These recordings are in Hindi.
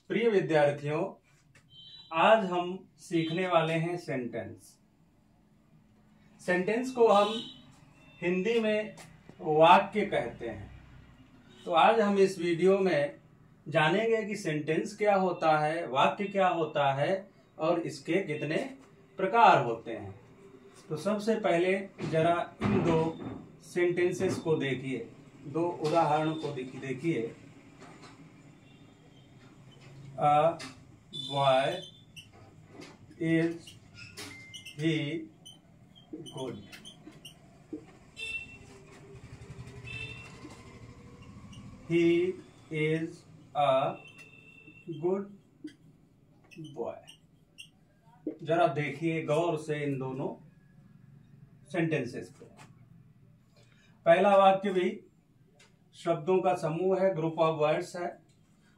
प्रिय विद्यार्थियों, आज हम सीखने वाले हैं सेंटेंस। सेंटेंस को हम हिंदी में वाक्य कहते हैं। तो आज हम इस वीडियो में जानेंगे कि सेंटेंस क्या होता है, वाक्य क्या होता है और इसके कितने प्रकार होते हैं। तो सबसे पहले जरा इन दो सेंटेंसेस को देखिए, दो उदाहरण को देखिए। A boy is he good. He is a good boy. जरा देखिए गौर से इन दोनों सेंटेंसेस को। पहला वाक्य भी शब्दों का समूह है, ग्रुप ऑफ वर्ड्स है,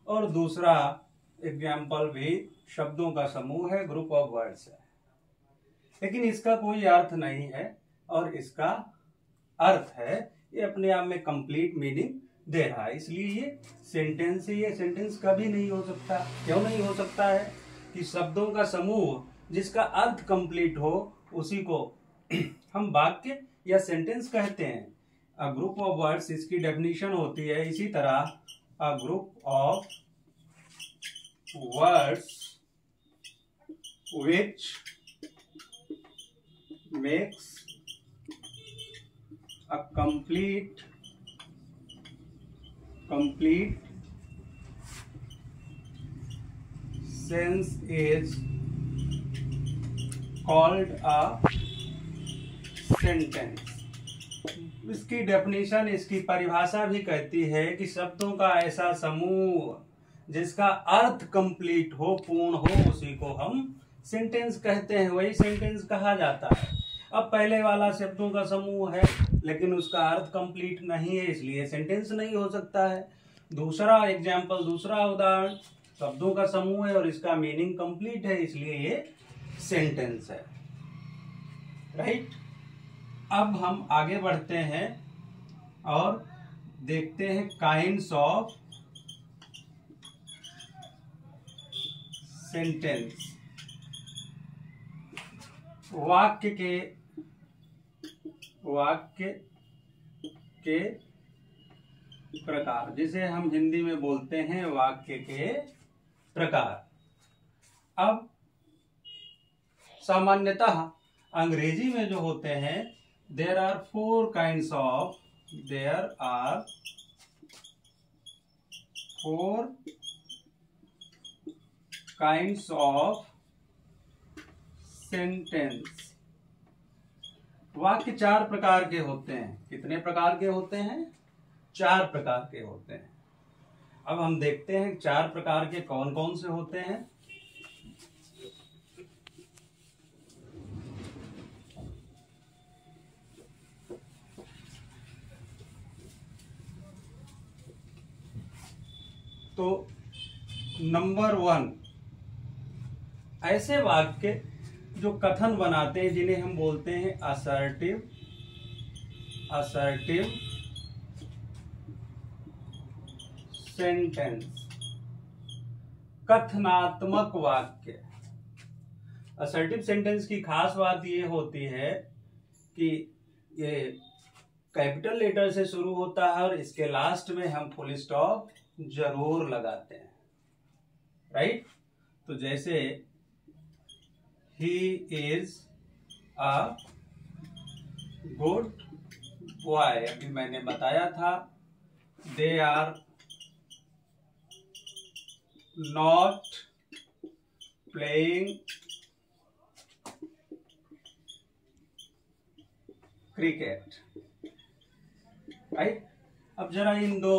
और दूसरा एग्जाम्पल भी शब्दों का समूह है, ग्रुप ऑफ वर्ड्स है। लेकिन इसका कोई अर्थ नहीं है और इसका अर्थ है ये अपने आप में कंप्लीट मीनिंग दे रहा है, इसलिए ये सेंटेंस है। ये सेंटेंस कभी नहीं हो सकता। क्यों नहीं हो सकता है? कि शब्दों का समूह जिसका अर्थ कंप्लीट हो उसी को हम वाक्य या सेंटेंस कहते हैं। अ ग्रुप ऑफ वर्ड्स इसकी डेफिनेशन होती है इसी तरह, a group of words which makes a complete sense is called a sentence। इसकी डेफिनेशन, इसकी परिभाषा भी कहती है कि शब्दों का ऐसा समूह जिसका अर्थ कंप्लीट हो, पूर्ण हो, उसी को हम सेंटेंस कहते हैं। वही सेंटेंस कहा जाता है। अब पहले वाला शब्दों का समूह है लेकिन उसका अर्थ कंप्लीट नहीं है, इसलिए सेंटेंस नहीं हो सकता है। दूसरा एग्जाम्पल, दूसरा उदाहरण, शब्दों का समूह है और इसका मीनिंग कंप्लीट है, इसलिए ये सेंटेंस है। राइट। अब हम आगे बढ़ते हैं और देखते हैं काइंड्स ऑफ सेंटेंस। वाक्य के प्रकार, जिसे हम हिंदी में बोलते हैं वाक्य के प्रकार। अब सामान्यतः अंग्रेजी में जो होते हैं, there are four kinds of sentence. वाक्य चार प्रकार के होते हैं। कितने प्रकार के होते हैं? चार प्रकार के होते हैं। अब हम देखते हैं चार प्रकार के कौन कौन से होते हैं। तो नंबर 1, ऐसे वाक्य जो कथन बनाते हैं जिन्हें हम बोलते हैं असर्टिव सेंटेंस, कथनात्मक वाक्य। असर्टिव सेंटेंस की खास बात ये होती है कि ये कैपिटल लेटर से शुरू होता है और इसके लास्ट में हम फुल स्टॉप जरूर लगाते हैं। राइट। तो जैसे he is a good boy, अभी मैंने बताया था। they are not playing cricket। Right. अब जरा इन दो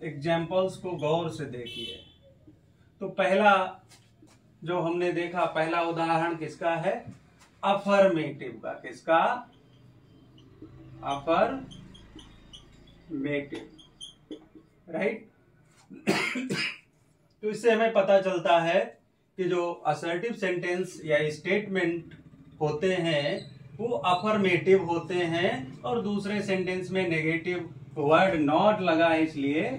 एग्जाम्पल्स को गौर से देखिए। तो पहला जो हमने देखा, पहला उदाहरण किसका है? अफर्मेटिव का। किसका? अफर्मेटिव। राइट। तो इससे हमें पता चलता है कि जो असर्टिव सेंटेंस या स्टेटमेंट होते हैं वो अफर्मेटिव होते हैं और दूसरे सेंटेंस में नेगेटिव वर्ड नॉट लगा इसलिए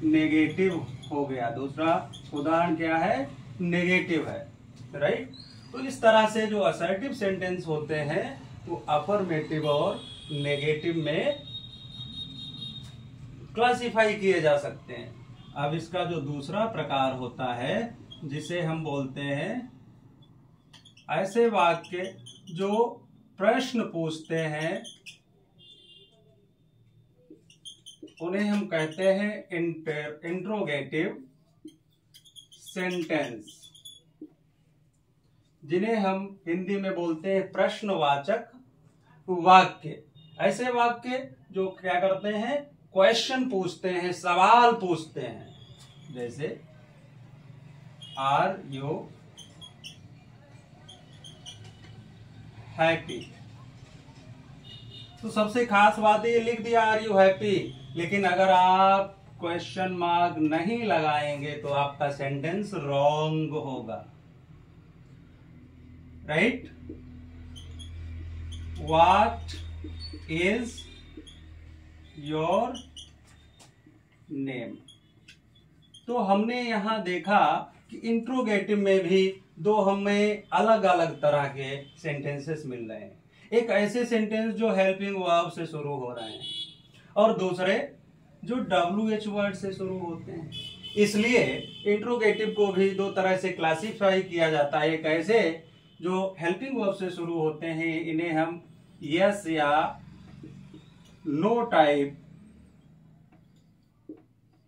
नेगेटिव हो गया। दूसरा उदाहरण क्या है, नेगेटिव है, राइट। तो इस तरह से जो असर्टिव सेंटेंस होते हैं वो अफर्मेटिव और नेगेटिव में क्लासिफाई किए जा सकते हैं। अब इसका जो दूसरा प्रकार होता है जिसे हम बोलते हैं ऐसे वाक्य जो प्रश्न पूछते हैं, उन्हें हम कहते हैं इंट्रोगेटिव सेंटेंस, जिन्हें हम हिंदी में बोलते हैं प्रश्नवाचक वाक्य। ऐसे वाक्य जो क्या करते हैं, क्वेश्चन पूछते हैं, सवाल पूछते हैं। जैसे आर यू हैप्पी, तो सबसे खास बात ये लिख दिया आर यू हैप्पी, लेकिन अगर आप क्वेश्चन मार्क नहीं लगाएंगे तो आपका सेंटेंस रॉन्ग होगा, right. What is your name. तो हमने यहां देखा कि इंट्रोगेटिव में भी दो हमें अलग अलग तरह के सेंटेंसेस मिल रहे हैं। एक ऐसे सेंटेंस जो हेल्पिंग वर्ब से शुरू हो रहे हैं और दूसरे जो WH वर्ड से शुरू होते हैं। इसलिए इंट्रोगेटिव को भी दो तरह से क्लासिफाई किया जाता है। एक ऐसे जो हेल्पिंग वर्ब से शुरू होते हैं, इन्हें हम यस या नो टाइप,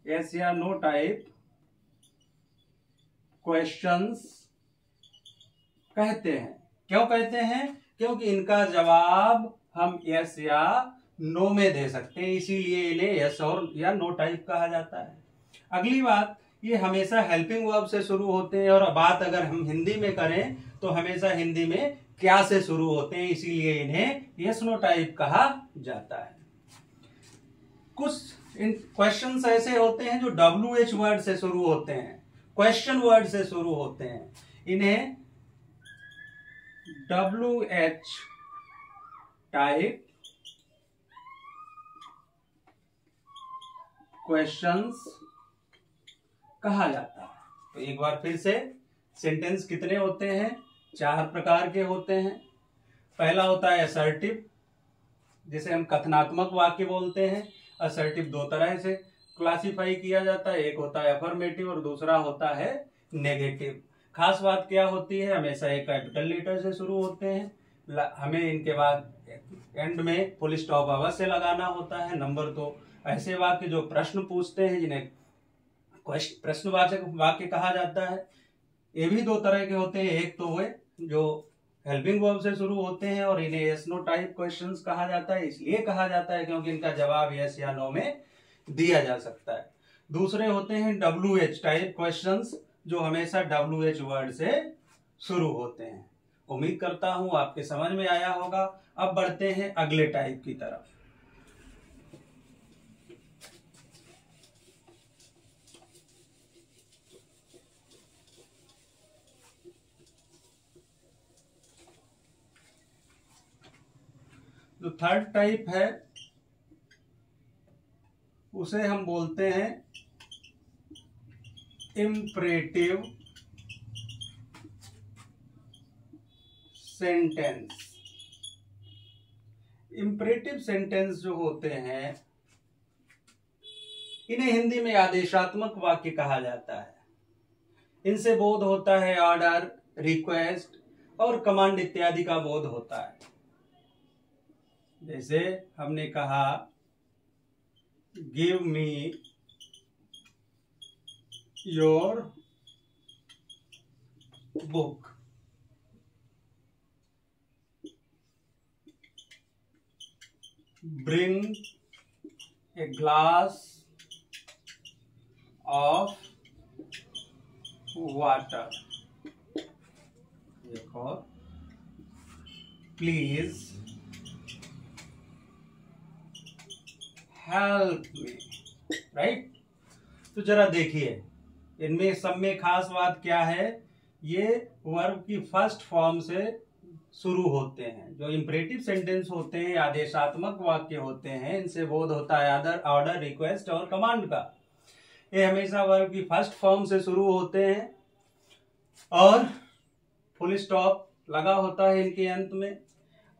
यस या नो टाइप क्वेश्चंस कहते हैं। क्यों कहते हैं? क्योंकि इनका जवाब हम यस या नो में दे सकते हैं, इसीलिए इन्हें यस और या नो टाइप कहा जाता है। अगली बात, ये हमेशा हेल्पिंग वर्ब से शुरू होते हैं और बात अगर हम हिंदी में करें तो हमेशा हिंदी में क्या से शुरू होते हैं, इसीलिए इन्हें यस नो टाइप कहा जाता है। कुछ क्वेश्चंस ऐसे होते हैं जो WH वर्ड से शुरू होते हैं, क्वेश्चन वर्ड से शुरू होते हैं, इन्हें WH टाइप क्वेश्चंस कहा जाता है। तो एक बार फिर से, सेंटेंस कितने होते हैं? 4 प्रकार के होते हैं। पहला होता है असर्टिव, जिसे हम कथनात्मक वाक्य बोलते हैं। असर्टिव दो तरह से क्लासिफाई किया जाता है, एक होता है अफर्मेटिव और दूसरा होता है नेगेटिव। खास बात क्या होती है, हमेशा एक कैपिटल लेटर से शुरू होते हैं, हमें इनके बाद एंड में फुल स्टॉप अवश्य लगाना होता है। नंबर 2, ऐसे वाक्य जो प्रश्न पूछते हैं, जिन्हें प्रश्नवाचक वाक्य कहा जाता है। ये भी दो तरह के होते हैं, एक तो हुए जो हेल्पिंग वर्ब से शुरू होते हैं और इन्हें यस नो टाइप क्वेश्चंस कहा जाता है। इसलिए कहा जाता है क्योंकि इनका जवाब यस या नो में दिया जा सकता है। दूसरे होते हैं WH टाइप क्वेश्चंस, जो हमेशा WH वर्ड से शुरू होते हैं। उम्मीद करता हूं आपके समझ में आया होगा। अब बढ़ते हैं अगले टाइप की तरफ। जो थर्ड टाइप है उसे हम बोलते हैं इम्परेटिव सेंटेंस। इम्परेटिव सेंटेंस जो होते हैं, इन्हें हिंदी में आदेशात्मक वाक्य कहा जाता है। इनसे बोध होता है ऑर्डर, रिक्वेस्ट और कमांड इत्यादि का बोध होता है। जैसे हमने कहा give me your book, bring a glass of water, एक और प्लीज हेल्प मी, राइट। तो जरा देखिए, इनमें सब में खास बात क्या है, ये वर्ब की फर्स्ट फॉर्म से शुरू होते हैं। जो इंपरेटिव सेंटेंस होते हैं, आदेशात्मक वाक्य होते हैं, इनसे बोध होता है ऑर्डर, रिक्वेस्ट और कमांड का। ये हमेशा वर्ब की फर्स्ट फॉर्म से शुरू होते हैं और फुल स्टॉप लगा होता है इनके अंत में,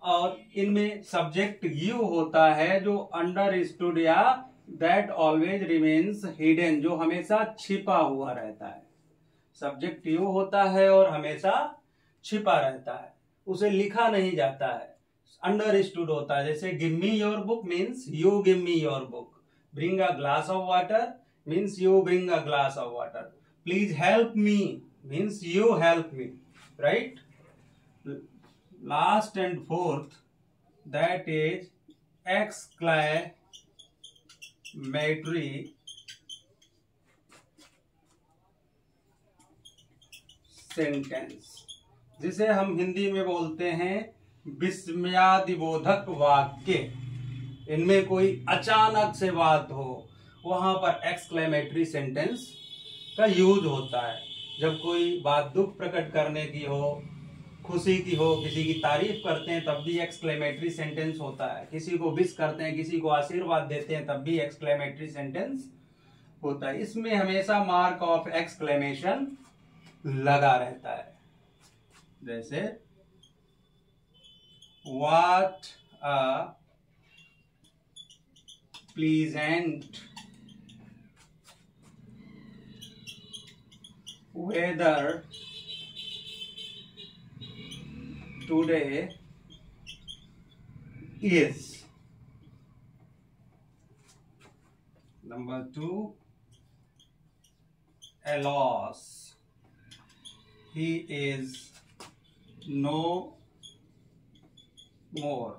और इनमें सब्जेक्ट यू होता है जो अंडरस्टूड या दैट ऑलवेज रिमेन्स हिडन, जो हमेशा छिपा हुआ रहता है। सब्जेक्ट यू होता है और हमेशा छिपा रहता है, उसे लिखा नहीं जाता है, अंडरस्टूड होता है। जैसे give me your book means you give me your book, bring a glass of water means you bring a glass of water, please help me means you help me, right. Last and fourth, that is exclamatory sentence, जिसे हम हिंदी में बोलते हैं विस्मयादिबोधक वाक्य। इनमें कोई अचानक से बात हो, वहां पर एक्सक्लेमेटरी सेंटेंस का यूज होता है। जब कोई बात दुख प्रकट करने की हो, खुशी की हो, किसी की तारीफ करते हैं तब भी एक्सक्लेमेटरी सेंटेंस होता है, किसी को विश करते हैं, किसी को आशीर्वाद देते हैं तब भी एक्सक्लेमेटरी सेंटेंस होता है। इसमें हमेशा मार्क ऑफ एक्सक्लेमेशन लगा रहता है। जैसे what a pleasant weather today is. Number 2, a loss, he is no more,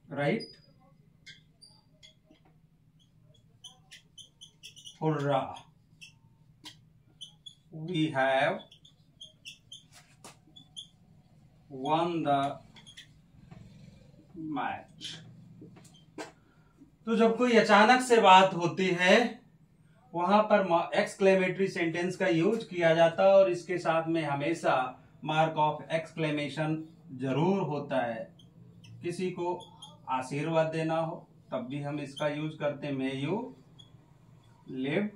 right? Hurrah, we have won the match. तो जब कोई अचानक से बात होती है वहां पर एक्सक्लेमेटरी सेंटेंस का यूज किया जाता है, और इसके साथ में हमेशा मार्क ऑफ एक्सक्लेमेशन जरूर होता है। किसी को आशीर्वाद देना हो तब भी हम इसका यूज करते हैं, may you live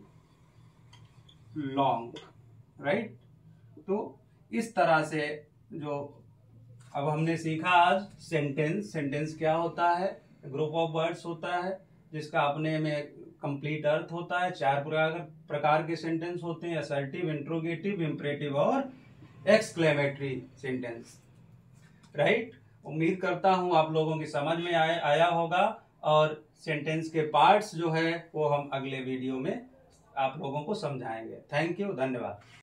long, right. तो इस तरह से जो अब हमने सीखा आज, सेंटेंस क्या होता है, ग्रुप ऑफ वर्ड्स होता है जिसका अपने में कंप्लीट अर्थ होता है। 4 प्रकार के सेंटेंस होते हैं, असर्टिव, इंट्रोगेटिव, इंपरेटिव और एक्सक्लेमेटरी सेंटेंस, राइट। उम्मीद करता हूं आप लोगों की समझ में आया होगा, और सेंटेंस के पार्ट्स जो है वो हम अगले वीडियो में आप लोगों को समझाएंगे। थैंक यू, धन्यवाद।